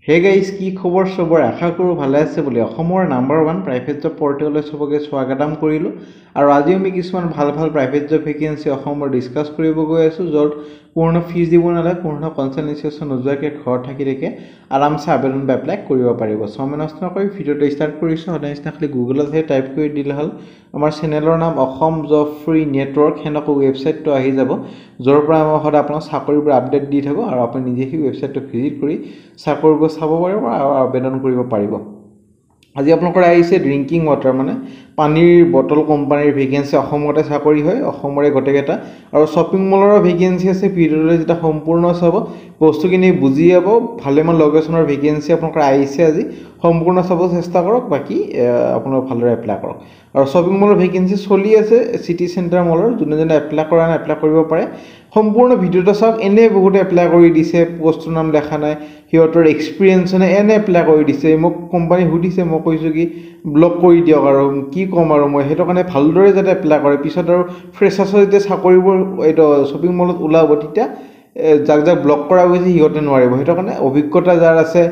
hey guys কি খবৰ সবৰ আশা কৰোঁ ভালে আছে বুলি অসমৰ নাম্বাৰ 1 প্ৰাইভেট জব পৰ্টেললৈ সবকে স্বাগতম কৰিলোঁ আৰু আজি আমি কিছুমান ভাল প্ৰাইভেট জব ভেকেন্সি অসমৰ ডিসকাস কৰিব গৈ আছোঁ য'ত কোনো ফিজ দিব নালাগে কোনো কনসালটেন্সি নোযোৱাকৈ ঘৰত থাকি আৰামছে আবেদন বা এপ্লাই কৰিব পাৰিব সময় নষ্ট নকৰি ভিডিঅ'টো ষ্টাৰ্ট কৰিছোঁ সদায় খালি গুগলত টাইপ কৰি দিলে হ'ল আমাৰ চেনেলৰ নাম অসম জব ফ্ৰী নেটৱৰ্ক হেনকৈ ৱেবছাইটটো আহি যাব য'ৰ পৰা মই সদায় আপোনাক চাকৰিবোৰ আপডেট দি থাকোঁ আৰু আপুনি নিজে সেই ৱেবছাইটটো ভিজিট কৰি চাকৰিবোৰ চাব পাৰিব আৰু আবেদন কৰিব পাৰিব আজি আপোনালোকৰ আহিছে ড্ৰিংকিং ৱাটাৰ মানে পানীৰ বটল কোম্পানীৰ ভেকেন্সি অসমতে চাকৰি হয় অসমৰে গটেকেটা আৰু শ্বপিং মলৰ ভেকেন্সি আছে ভিডিঅ'টো যেটা সম্পূৰ্ণ চাব বস্তুখিনি বুজি যাব ভালেমান লোকেশনৰ ভেকেন্সি আপোনালোকৰ আহিছে আজি সম্পূৰ্ণ চাব চেষ্টা কৰক বাকি আপোনালোক ভালদৰে এপ্লাই কৰক আৰু শ্বপিং মলৰ ভেকেন্সি চলি আছে সিটি সেন্টাৰ মলৰ যোনে এপ্লাই কৰা নাই এপ্লাই কৰিব পাৰে সম্পূৰ্ণ ভিডিঅ'টো চাওক এনে বহুত এপ্লাই কৰি দিছে পোষ্টৰ নাম দেখা নাই হিয়তৰ এক্সপেৰিয়েন্স নে এনে এপ্লাই কৰি দিছে মোক কোম্পানী হুদিছে মই কৈছো কি ব্লক কৰি দিয়ক আৰু কি কম আৰু মই হেটো কাৰণে ভালদৰে যাতে এপ্লাই কৰে পিছত আৰু ফ্ৰেছাৰ্ছৰ যে চাকৰিবোৰ এইটো শ্বপিং মলত ওলাব তেতিয়া যাক ব্লক কৰা হৈছে হিয়তে নোৱাৰিব হেটো কাৰণে অভিজ্ঞতা যাৰ আছে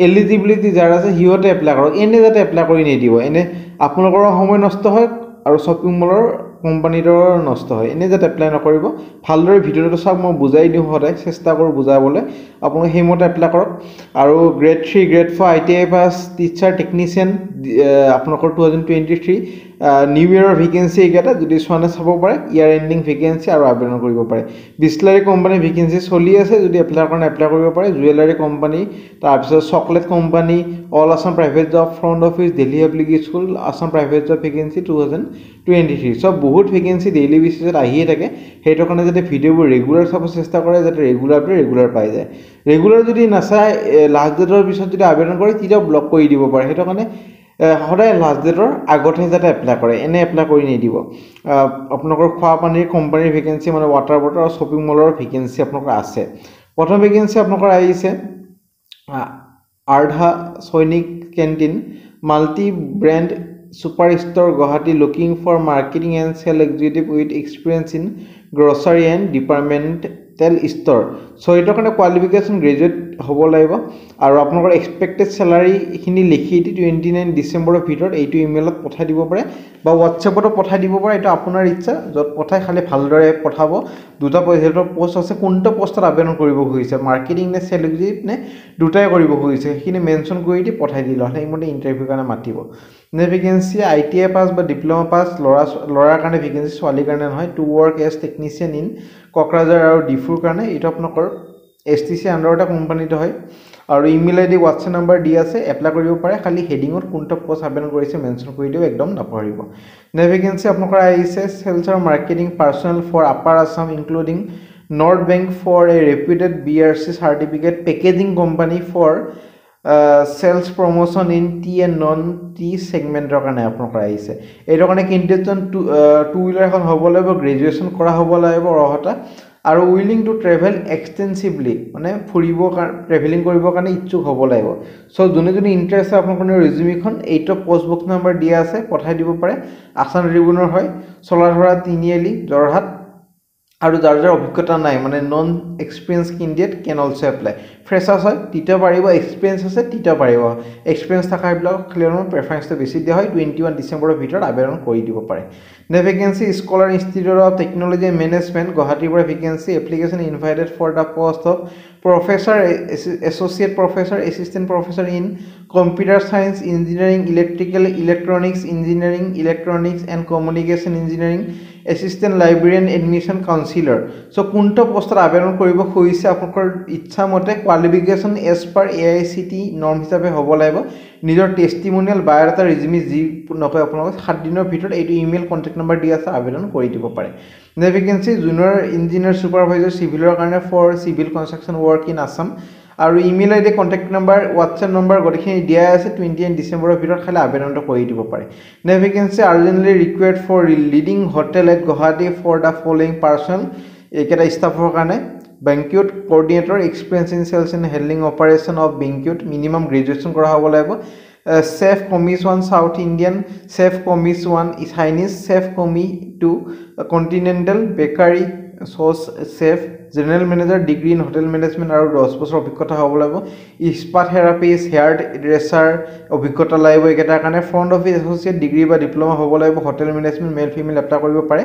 এলিজিবিলিটি যাৰ আছে হিয়তে এপ্লাই কৰক এনে যাতে এপ্লাই কৰি নিদিব এনে আপোনালোকৰ সময় নষ্ট হয় আৰু শ্বপিং মলৰ কোম্পানীটোৰ নষ্ট হয় এনে যাতে এপ্লাই নকৰিব ভালদৰে ভিডিঅ'টো চাওক মই বুজাই দিওঁ সদায় চেষ্টা কৰোঁ বুজাবলৈ আপুনি হেমতে এপ্লাই কৰক আৰু grade 3 grade 4 ITI pass teacher technician আপোনালোকৰ 2023 নিউ ইয়াৰৰ ভেকেন্সি একেটা যদি সোৱানে চাব পাৰে ইয়াৰ এন্ডিং ভেকেন্সি আৰু আবেদন কৰিব পাৰে বিসলাৰী কোম্পানী ভেকেন্সি চলি আছে যদি এপ্লাই কৰনে এপ্লাই কৰিব পাৰে জুৱেলাৰী কোম্পানী তাৰপিছত chocolate company all Assam private job front office Delhi public school Assam private job vacancy 2023 সব বহুত ভেকেন্সি ডেইলি বেসিছত আহিয়ে থাকে হেটো কাৰণে যদি ভিডিঅ'বোৰ ৰেগুলাৰ চাব চেষ্টা কৰে যাতে ৰেগুলাৰ পাই যায় ৰেগুলাৰ যদি নাচায় লাষ্ট ডেটৰ পিছত যদি আবেদন কৰে তেতিয়া ব্লক কৰি দিব পাৰে হেটো কাৰণে সদায় লাষ্ট ডেটৰ আগতে যাতে এপ্লাই কৰে এনে এপ্লাই কৰি নিদিব আপোনালোকৰ খোৱা পানীৰ কোম্পানীৰ ভেকেন্সি মানে ওয়াটাৰ বটল আৰু শ্বপিং মলৰ ভেকেন্সি আপোনালোকৰ আছে প্ৰথম ভেকেন্সি আপোনালোকৰ আহিছে Ardha Sainik canteen multi brand superstore Guwahati looking for marketing and sales executive with experience in grocery and departmental store so eto kane qualification graduate hobo laibo aru apnalor expected salary khini likhi di 29 December ভিতৰত এইটো ইমেইলত পঠাই দিব পাৰে বা WhatsAppত পঠাই দিব পাৰে এটা আপোনাৰ ইচ্ছা যত পঠাই খালি ভালদৰে পঠাব দুটা পজিশনৰ পোষ্ট আছে কোনটা পোষ্টত আবেদন কৰিব হৈছে মাৰ্কেটিং নে সেল এক্সিকিউটিভ নে দুটাই কৰিব হৈছে সেইখিনি মেনশন কৰি দি পঠাই দিলে হলে ইমতে ইন্টাৰভিউ কাৰণে মাতিব নে ভেকেন্সি আইটিআই পাস বা ডিপ্লোমা পাস লৰাৰ কাৰণে ভেকেন্সি ছোৱালীৰ কাৰণে নহয় to work as technician in Kokrajhar আৰু ডিফুৰ কাৰণে এটা আপোনাকৰ এসটিসি আন্ডাৰ এটা কোম্পানীটো হয় আৰু ইমেইল আইডি WhatsApp নম্বৰ দি আছে এপ্লাই কৰিব পাৰে খালি হেডিংত কোনটা পোষ্ট আবেদন কৰিছে মেনশন কৰি দিও একদম নপঢ়িব নে ভেকেন্সি আপোনাকৰ আহিছে সেলছ আৰু marketing personnel for upper Assam including north bank for a reputed BRC certificate packaging company for sales promotion in tea and non tea segmentor কাৰণে আপোনালোকৰ আহিছে এইটো কাৰণে কেণ্ডিডেটজন টু হুইলাৰ এখন হ'ব লাগিব গ্ৰেজুৱেচন কৰা হ'ব লাগিব ৰহতা আৰু উইলিং টু ট্ৰেভেল এক্সটেন্সিভলি মানে ফুৰিব ট্ৰেভেলিং কৰিব কাৰণে ইচ্ছুক হ'ব লাগিব সো যোনে ইন্টাৰেষ্ট আপোনালোকৰ ৰেজিউমিখন এইটো পোষ্ট বক্স নম্বৰ দিয়া আছে পঠাই দিব পাৰে আসাম ৰিবুনৰ হয় চলাধৰা তিনিআলি জৰহাট আৰু যাৰ অভিজ্ঞতা নাই মানে non experience candidate can also apply freshers হয় তিতা পাৰিব এক্সপেৰিয়েন্স আছে তিতা পাৰিব এক্সপেৰিয়েন্স থাকাবিলাক ক্লিয়াৰন প্ৰেফাৰেন্সটো বেছি দিয়া হয় 21 ডিসেম্বৰৰ ভিতৰত আবেদন কৰি দিব পাৰে নে vacancy scholar institute of technology and management গুৱাহাটীৰ পৰা vacancy application invited for the post of professor associate professor assistant professor in computer science engineering electrical electronics engineering electronics and communication engineering assistant librarian admission counselor so কোনটা পোষ্টত আবেদন কৰিব খুজিছে আপোনালোকৰ ইচ্ছা মতে qualification as per AICT norm হিচাপে হ'ব লাগিব নিজৰ টেষ্টিমনিয়াল বায়োডাটা ৰিজিউমি যি নকয় আপোনালোক 7 দিনৰ ভিতৰত এইটো ইমেইল কন্টাক্ট নম্বৰ দি আছে আবেদন কৰি দিব পাৰে নে ভেকেন্সি জুনিয়ৰ ইঞ্জিনিয়াৰ সুপাৰভাইজাৰ সিভিলৰ কাৰণে for civil construction work in Assam আৰু email ID contact number WhatsApp number গটিখিনি দিয়া আছে 29 ডিসেম্বৰৰ ভিতৰত খালি আবেদনটো কৰি দিব পাৰে নে vacancy urgently required for leading hotel at Guwahati for the following person একেটা ষ্টাফৰ কাৰণে banquet coordinator experience in sales and handling operation of banquet minimum graduation কৰা হ'ব লাগিব chef commis 1 south indian chef commis 1 Chinese chef commis 2 continental bakery sauce chef general manager degree in hotel management আৰু 10 বছৰ অভিজ্ঞতা হ'ব লাগিব spa therapist hair dresser অভিজ্ঞতা লাগিব একেটাৰ কাৰণে ফ্ৰণ্ট অফিচ এছ'চিয়েট ডিগ্ৰী বা ডিপ্ল'মা হ'ব লাগিব hotel management male female apply কৰিব পাৰে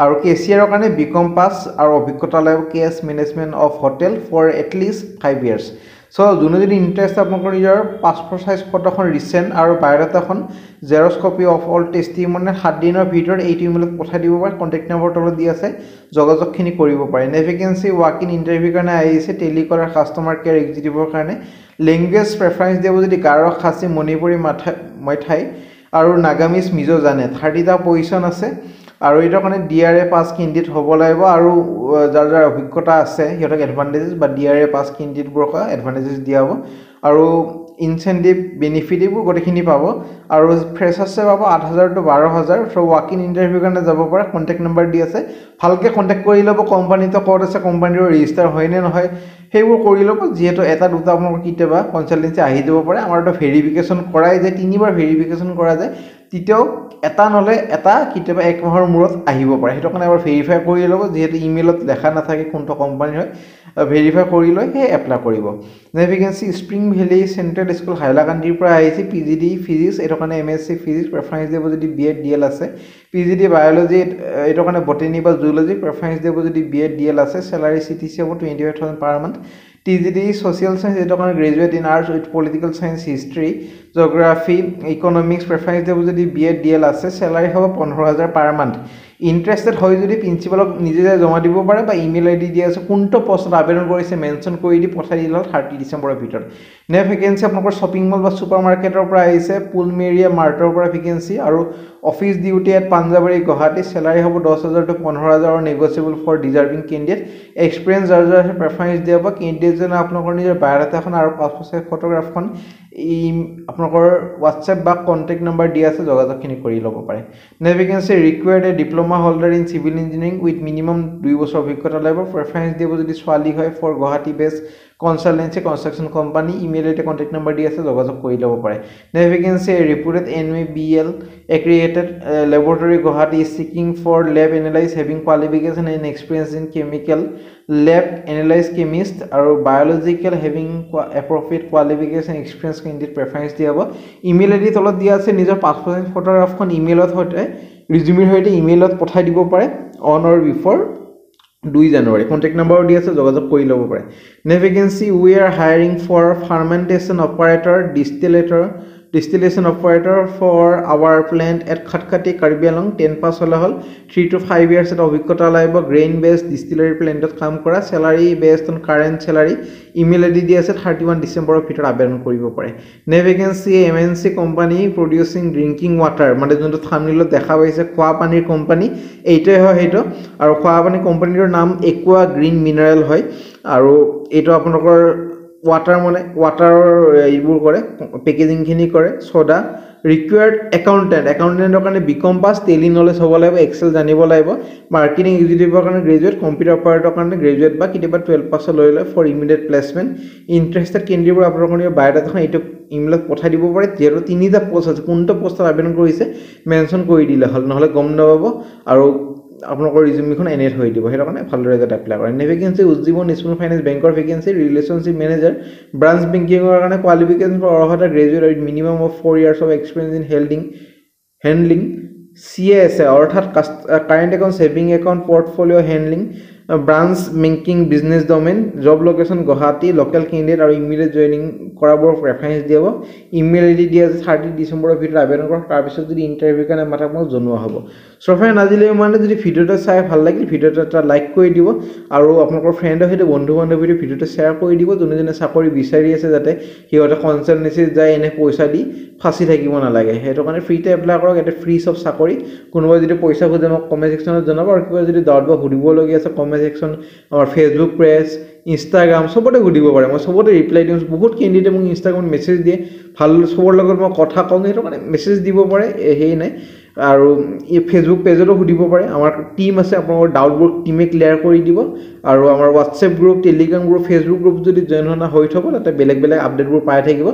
আৰু কেচিয়াৰৰ কাৰণে বিকম পাছ আৰু অভিজ্ঞতা লাগিব case management of hotel for at least 5 years so যোনে যদি ইন্টাৰেষ্ট আপোনালোকৰ নিজৰ পাছপোৰ্ট সাইজ ফটোখন ৰিসেন্ট আৰু বায়োডাটাখন জেৰক্স কপি অফ অল টেষ্টিমনি 7 দিনৰ ভিতৰত এইটো ইমেইলত পঠাই দিব পাৰে কন্টাক্ট নম্বৰ তলত দি আছে যোগাযোগখিনি কৰিব পাৰে নেভিগেন্সি ৱাক ইন ইন্টাৰভিউ কাৰণে আহিছে টেলিকলাৰ কাস্টমাৰ কেয়াৰ এক্সিকিউটিভৰ কাৰণে লেংগুৱেজ প্ৰেফাৰেন্স দিব যদি গাৰো খাসী মণিপুৰী মথাই আৰু নাগামিজ মিজো জানে 30টা পজিশন আছে আৰু এটাৰ কাৰণে ডিআৰএ পাস কেণ্ডিডেট হ'ব লাগিব আৰু যাৰ যাৰ অভিজ্ঞতা আছে হিহঁতক এডভান্টেজেস বা ডিআৰএ পাস কেণ্ডিডেটবোৰক এডভান্টেজেস দিয়া হ'ব আৰু ইনসেন্টিভ বেনিফিট এইবোৰ গোটেইখিনি পাব আৰু ফ্ৰেছাৰ্ছে পাব 8000 to 12000 so walk in interview কাৰণে যাব পাৰে কন্টাক্ট নম্বৰ দি আছে ভালকে কন্টাক্ট কৰি ল'ব কোম্পানীটো ক'ত আছে কোম্পানীৰ ৰেজিষ্টাৰ হয় নে নহয় সেইবোৰ কৰি ল'ব যেহেতু এটা দুটা আপোনালোকৰ কিতেবা কনসালটেন্সি আহি যাব পাৰে আমাৰটো ভেৰিফিকেশন কৰাই যায় তিনিবাৰ ভেৰিফিকেশন কৰা যায় তিতেও এটা নলে এটা কিতেবা এক মাহৰ মূৰত আহিব পাৰে হেটো কাৰণে এবাৰ ভেৰিফাই কৰি ল'ব যেহেতু ইমেইলত লেখা নাথাকে কোনটো কোম্পানী হয় ভেৰিফাই কৰি লৈ হে এপ্লাই কৰিব নেভিগেন্সি স্প্ৰিং ভেলি সেন্ট্ৰেল স্কুল হাইলাকান্দিৰ পৰা আহিছে পিজিডি ফিজিক্স এটো কাৰণে এমএসসি ফিজিক্স প্ৰেফাৰেন্স দিব যদি বিএড ডিএল আছে পিজিডি বায়োলজি এটো কাৰণে বটানি বা জুলজি প্ৰেফাৰেন্স দিব যদি বিএড ডিএল আছে স্যালাৰি সিটিসি হ'ব 25000 per month TGD social science এটো কাৰণে graduate in arts with political science history geography economics preference দিব যদি বিএড ডিএল আছে স্যালাৰি হ'ব 15000 per month ইন্টাৰেস্টেড হয় যদি প্ৰিন্সিপালক নিজে জমা দিব পাৰে বা ইমেইল আইডি দিয়া আছে কোনটো পোষ্টত আবেদন কৰিছে মেনশন কৰি দি পঠাই দিল 30 ডিসেম্বৰৰ ভিতৰত নে ভ্যাকেন্সি আপোনালোকৰ শপিং মল বা সুপাৰমাৰ্কেটৰ পৰা আহিছে পুলমেৰিয়া মাৰ্টৰ পৰা ভ্যাকেন্সি আৰু office duty at Panjabari Guwahati স্যালাৰি হ'ব 10000 to 15000 আৰু নেগোচিয়েবল ফৰ ডিজাৰ্ভিং ক্যান্ডিডেট এক্সপেৰিয়েন্স যাৰ প্ৰেফাৰেন্স দিব ক্যান্ডিডেট জনে আপোনালোকৰ নিজৰ বায়োডাটাখন আৰু পাছপোৰ্ট সাইজ ফটোগ্ৰাফখন আপোনালোকৰ WhatsApp বা কন্টাক্ট নম্বৰ দি আছে যোগাযোগখিনি কৰি ল'ব পাৰে নেভিগেন্সি required a diploma holder in civil engineering with minimum 2 বছৰ অভিজ্ঞতা লাগিব প্ৰেফাৰেন্স দিব যদি ছোৱালী হয় for Guwahati base consultancy construction company email ID contact number দি আছে যোগাযোগ কৰি ল'ব পাৰে নেভিগেন্সি ৰিপোৰ্টেড NMBL accredited laboratory Guwahati is seeking for lab analyst having qualification and experience in chemical lab analyst chemist or biological having appropriate qualification experience candidate preference দিয়া হ'ব email ID তলত দিয়া আছে নিজৰ পাছপোৰ্ট ফটোগ্ৰাফখন ইমেইলত হতে ৰিজিউমিৰ হৈতে ইমেইলত পঠাই দিব পাৰে অন অৰ বিফোৰ 2 জানুৱাৰী কন্টাক্ট নম্বৰ দি আছে যোগাযোগ কৰি ল'ব পাৰে নেভিগেন্সি we are hiring for fermentation operator distillation operator for our plant at Khatkati Karbi Anglong 10 pass hola hol 3 to 5 years eta obhiggota laibo grain based distillery plant ot kaam kora salary based on current salary email id di ase 31 December or bhitor aberon koribo pare nevigency MNC company producing drinking water mane jonto thumbnail dekha paise khwa panir company eitoi hoy heto aru khwa pani company ৰ নাম Aqua Green Mineral hoy aru eto apnalokor water mane water এইবোৰ কৰে packaging খিনি কৰে soda ৰিকোয়াৰ্ড একাউন্টেন্টৰ কাৰণে BCom pass tele knowledge হ'ব লাগিব Excel জানিব লাগিব মাৰ্কেটিং এক্সিকিউটিভৰ কাৰণে গ্ৰেজুৱেট কম্পিউটাৰ অপাৰেটৰৰ কাৰণে গ্ৰেজুৱেট বা কিবা 12 পাস লৈ লয় ফৰ ইমিডিয়েট প্লেসমেন্ট ইন্টাৰেস্টেড ক্যান্ডিডেটবোৰ আপোনালোকৰ বায়োডাটাখন এইটো ইমেইলত পঠাই দিব পাৰে যেটো তিনিটা পোষ্ট আছে কোনটো পোষ্টত আবেদন কৰিছে মেনশন কৰি দিলে হল নহলে গম নাপাব আৰু আপোনালোকৰ ৰিজিউমিখন এনেট হৈ দিব হেটো কাৰণে ভালদৰে এটা এপ্লাই কৰে নেভিগেন্সি উজ্জীৱন স্মল ফাইনান্স বেংকৰ ভ্যাকেন্সি ৰিলেশনশিপ মেনেজাৰ ব্ৰাঞ্চ বেংকিংৰ কাৰণে কোৱালিফিকেশন ফৰ অৰ্হতা graduate with minimum of 4 years of experience in handling CAS অৰ্থাৎ current account saving account portfolio handling branch banking business domain job location Guwahati local candidate আৰু immediate joining কৰাবৰ preference দিব email ID দিয়া 30 ডিসেম্বৰৰ ভিতৰত আবেদন কৰক তাৰ পিছত যদি ইন্টাৰভিউ কাৰণে মাতাক মই জনোৱা হ'ব সো ফ্ৰেন্ড আজিলৈ মানে যদি ভিডিওটো চাই ভাল লাগিল ভিডিওটো এটা লাইক কৰি দিব আৰু আপোনালোকৰ ফ্ৰেণ্ডৰ সৈতে বন্ধু বান্ধৱীৰ ভিডিওটো শেয়াৰ কৰি দিব যোনে চাকৰি বিচাৰি আছে যাতে হিহঁতে কনসালটেন্সি যায় এনে পইচা দি ফাঁসি থাকিব নালাগে হেটো কাৰণে ফ্ৰীতে এপ্লাই কৰক এটা ফ্ৰী সব চাকৰি কোনোবা যদি পইচা খুজে মোক কমেন্ট সেকশনত জনাব আৰু কিবা যদি ডাউট বা সুধিব লগি আছে কমেন্ট সেকশন আমাৰ ফেসবুক পেজ ইনষ্টাগ্ৰাম সবতে সুধিব পাৰে মই সবতে ৰিপ্লাই দিম বহুত ক্যান্ডিডেট মোক ইনষ্টাগ্ৰামত মেছেজ দিয়ে ভাল সবৰ লগত মই কথা কওঁ হেটো মানে মেছেজ দিব পাৰে হেই নাই আৰু এই ফেসবুক পেজতো সুধিব পাৰে আমাৰ টিম আছে আপোনালোকৰ ডাউটবোৰ টিমে ক্লিয়াৰ কৰি দিব আৰু আমাৰ WhatsApp group Telegram group Facebook group যদি জয়েন হনা হৈ থব তাতে বেলেগ আপডেটবোৰ পাই থাকিব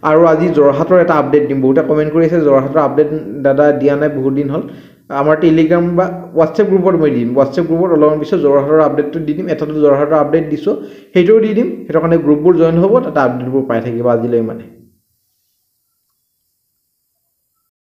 আৰু আজি জৰহাটৰ এটা আপডেট দিম বহুতে কমেন্ট কৰি আছে জৰহাটৰ আপডেট দাদা দিয়া নাই বহুত দিন হল আমাৰ টেলিগ্ৰাম বা হোৱাটছএপ গ্ৰুপত মই দিম হোৱাটছএপ গ্ৰুপত অলপমান পিছত যোৰহাটৰ আপডেটটো দি দিম এটাটো যোৰহাটৰ আপডেট দিছোঁ সেইটোও দি দিম সেইটো কাৰণে গ্ৰুপবোৰ জইন হ'ব তাতে আপডেটবোৰ পাই থাকিব আজিলৈ মানে